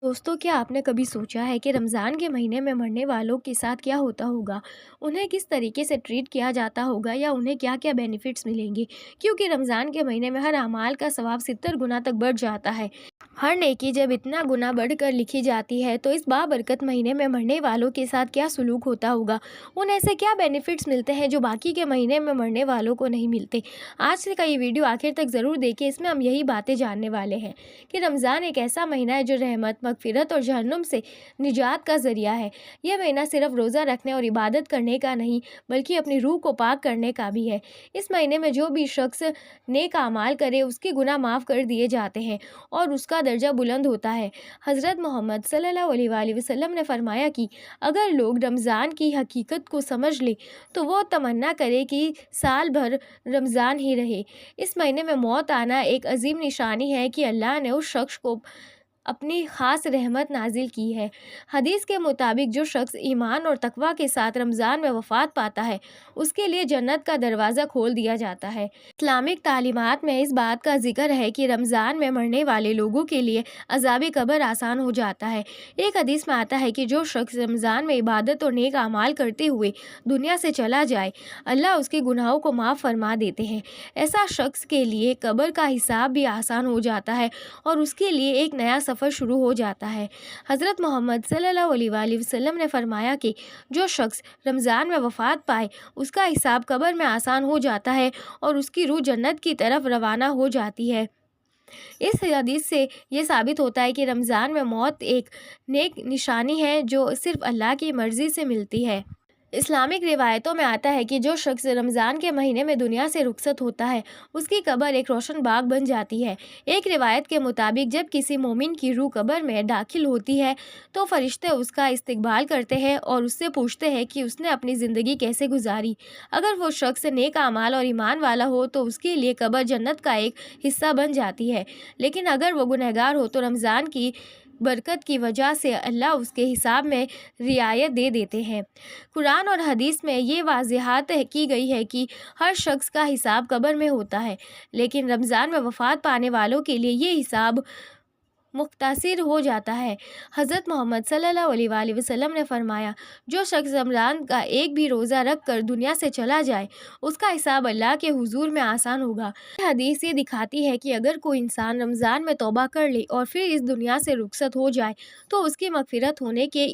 दोस्तों, क्या आपने कभी सोचा है कि रमज़ान के महीने में मरने वालों के साथ क्या होता होगा? उन्हें किस तरीके से ट्रीट किया जाता होगा या उन्हें क्या-क्या बेनिफिट्स मिलेंगे? क्योंकि रमज़ान के महीने में हर अमाल का सवाब 70 गुना तक बढ़ जाता है। हर नेकी जब इतना गुना बढ़कर लिखी जाती है, तो इस बाबरकत महीने में मरने वालों के साथ क्या सलूक होता होगा? उन्हें ऐसे क्या बेनिफिट्स मिलते हैं जो बाकी के महीने में मरने वालों को नहीं मिलते? आज से का ये वीडियो आखिर तक ज़रूर देखें, इसमें हम यही बातें जानने वाले हैं कि रमज़ान एक ऐसा महीना है जो रहमत, मगफ़िरत और जहन्नुम से निजात का ज़रिया है। यह महीना सिर्फ रोज़ा रखने और इबादत करने का नहीं, बल्कि अपनी रूह को पाक करने का भी है। इस महीने में जो भी शख्स नेक आमाल करे, उसके गुनाह माफ़ कर दिए जाते हैं और उसका दर्जा बुलंद होता है। हज़रत मोहम्मद सल्लल्लाहु अलैहि वसल्लम ने फरमाया कि अगर लोग रमज़ान की हकीकत को समझ लें, तो वो तमन्ना करे कि साल भर रमज़ान ही रहे। इस महीने में मौत आना एक अजीम निशानी है कि अल्लाह ने उस शख्स को अपनी ख़ास रहमत नाज़िल की है। हदीस के मुताबिक जो शख्स ईमान और तक़वा के साथ रमज़ान में वफ़ात पाता है, उसके लिए जन्नत का दरवाज़ा खोल दिया जाता है। इस्लामिक तालीमात में इस बात का ज़िक्र है कि रमज़ान में मरने वाले लोगों के लिए अज़ाब कब्र आसान हो जाता है। एक हदीस में आता है कि जो शख्स रमज़ान में इबादत और नेक अमाल करते हुए दुनिया से चला जाए, अल्लाह उसके गुनाहों को माफ़ फरमा देते हैं। ऐसा शख्स के लिए कब्र का हिसाब भी आसान हो जाता है और उसके लिए एक नया सफ़र शुरू हो जाता है। हज़रत मोहम्मद सल्लल्लाहु अलैहि वसल्लम ने फरमाया कि जो शख्स रमज़ान में वफ़ात पाए, उसका हिसाब कब्र में आसान हो जाता है और उसकी रूह जन्नत की तरफ रवाना हो जाती है। इस हदीस से ये साबित होता है कि रमज़ान में मौत एक नेक निशानी है जो सिर्फ़ अल्लाह की मर्ज़ी से मिलती है। इस्लामिक रिवायतों में आता है कि जो शख्स रमज़ान के महीने में दुनिया से रुखसत होता है, उसकी कब्र एक रोशन बाग बन जाती है। एक रिवायत के मुताबिक जब किसी मोमिन की रूह कब्र में दाखिल होती है, तो फरिश्ते उसका इस्तकबाल करते हैं और उससे पूछते हैं कि उसने अपनी ज़िंदगी कैसे गुजारी। अगर वो शख्स नेक आमाल और ईमान वाला हो, तो उसके लिए कब्र जन्नत का एक हिस्सा बन जाती है। लेकिन अगर वो गुनहगार हो, तो रमज़ान की बरकत की वजह से अल्लाह उसके हिसाब में रियायत दे देते हैं। कुरान और हदीस में ये वाज़ेहात की गई है कि हर शख्स का हिसाब कब्र में होता है, लेकिन रमज़ान में वफ़ात पाने वालों के लिए ये हिसाब मुख्तसर हो जाता है। हज़रत मोहम्मद सल्लल्लाहु अलैहि वसल्लम ने फरमाया, जो शख्स रमज़ान का एक भी रोज़ा रख कर दुनिया से चला जाए, उसका हिसाब अल्लाह के हुज़ूर में आसान होगा। ये हदीस ये दिखाती है कि अगर कोई इंसान रमज़ान में तौबा कर ले और फिर इस दुनिया से रुखसत हो जाए, तो उसकी मग़फ़िरत होने के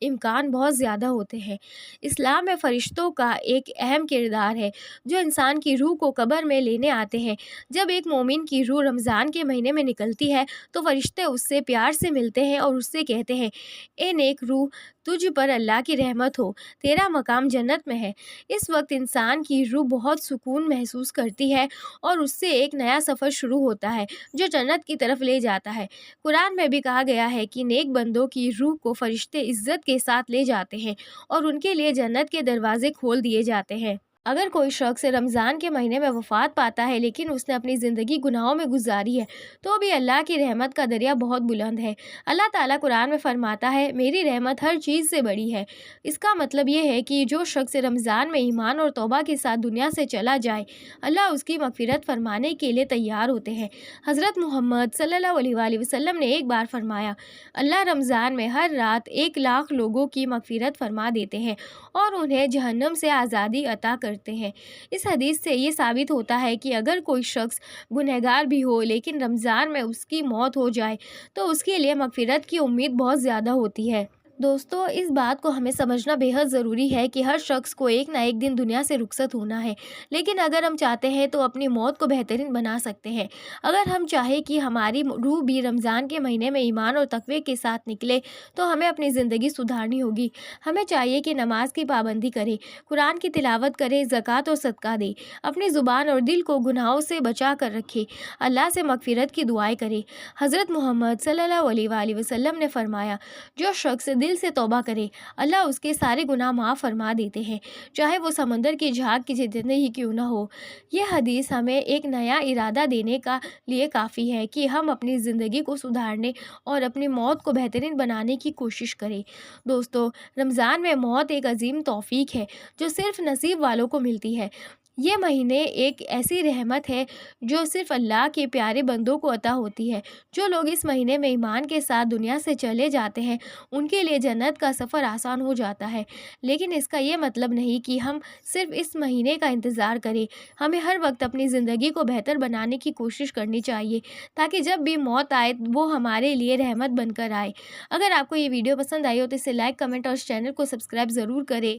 इम्कान बहुत ज़्यादा होते हैं। इस्लाम में फ़रिश्तों का एक अहम किरदार है, जो इंसान की रूह को कब्र में लेने आते हैं। जब एक मोमिन की रूह रमज़ान के महीने में निकलती है, तो फ़रिश्ते उससे प्यार से मिलते हैं और उससे कहते हैं, ए नेक रूह, तुझ पर अल्लाह की रहमत हो, तेरा मकाम जन्नत में है। इस वक्त इंसान की रूह बहुत सुकून महसूस करती है और उससे एक नया सफ़र शुरू होता है, जो जन्नत की तरफ ले जाता है। कुरान में भी कहा गया है कि नेक बंदों की रूह को फ़रिश्ते इज़्ज़त के साथ ले जाते हैं और उनके लिए जन्नत के दरवाज़े खोल दिए जाते हैं। अगर कोई शख्स रमज़ान के महीने में वफ़ात पाता है, लेकिन उसने अपनी ज़िंदगी गुनाहों में गुजारी है, तो भी अल्लाह की रहमत का दरिया बहुत बुलंद है। अल्लाह ताला कुरान में फरमाता है, मेरी रहमत हर चीज़ से बड़ी है। इसका मतलब ये है कि जो शख्स रमज़ान में ईमान और तौबा के साथ दुनिया से चला जाए, अल्लाह उसकी मग़फ़िरत फरमाने के लिए तैयार होते हैं। हज़रत मोहम्मद सल्लल्लाहु अलैहि वसल्लम ने एक बार फरमाया, अल्लाह रमज़ान में हर रात 1 लाख लोगों की मग़फ़िरत फरमा देते हैं और उन्हें जहन्नम से आज़ादी अता करते हैं। इस हदीस से ये साबित होता है कि अगर कोई शख्स गुनहगार भी हो, लेकिन रमज़ान में उसकी मौत हो जाए, तो उसके लिए मग़फ़िरत की उम्मीद बहुत ज़्यादा होती है। दोस्तों, इस बात को हमें समझना बेहद ज़रूरी है कि हर शख्स को एक ना एक दिन दुनिया से रुखसत होना है, लेकिन अगर हम चाहते हैं तो अपनी मौत को बेहतरीन बना सकते हैं। अगर हम चाहें कि हमारी रूह भी रमज़ान के महीने में ईमान और तक़वे के साथ निकले, तो हमें अपनी ज़िंदगी सुधारनी होगी। हमें चाहिए कि नमाज की पाबंदी करें, कुरान की तिलावत करें, ज़कात और सदका दें, अपनी ज़ुबान और दिल को गुनाहों से बचा कर रखें, अल्लाह से मग़फ़िरत की दुआएं करें। हज़रत मोहम्मद सल्लल्लाहु अलैहि वसल्लम ने फरमाया, जो शख्स दिल से तौबा करे, अल्लाह उसके सारे गुनाह माफ़ फरमा देते हैं, चाहे वो समंदर की झाग की जितने ही क्यों ना हो। ये हदीस हमें एक नया इरादा देने का लिए काफ़ी है कि हम अपनी ज़िंदगी को सुधारने और अपनी मौत को बेहतरीन बनाने की कोशिश करें। दोस्तों, रमज़ान में मौत एक अजीम तौफ़ीक है जो सिर्फ़ नसीब वालों को मिलती है। یہ مہینے ایک ایسی رحمت ہے جو صرف اللہ کے پیارے بندوں کو عطا ہوتی ہے۔ جو لوگ اس مہینے میں ایمان کے ساتھ دنیا سے چلے جاتے ہیں ان کے لیے جنت کا سفر آسان ہو جاتا ہے، لیکن اس کا یہ مطلب نہیں کہ ہم صرف اس مہینے کا انتظار کریں۔ ہمیں ہر وقت اپنی زندگی کو بہتر بنانے کی کوشش کرنی چاہیے تاکہ جب بھی موت آئے وہ ہمارے لیے رحمت بن کر آئے۔ اگر آپ کو یہ ویڈیو پسند آئی ہو تو اسے لائک، کمنٹ اور اس چینل کو سبسکرائب ضرور کریں۔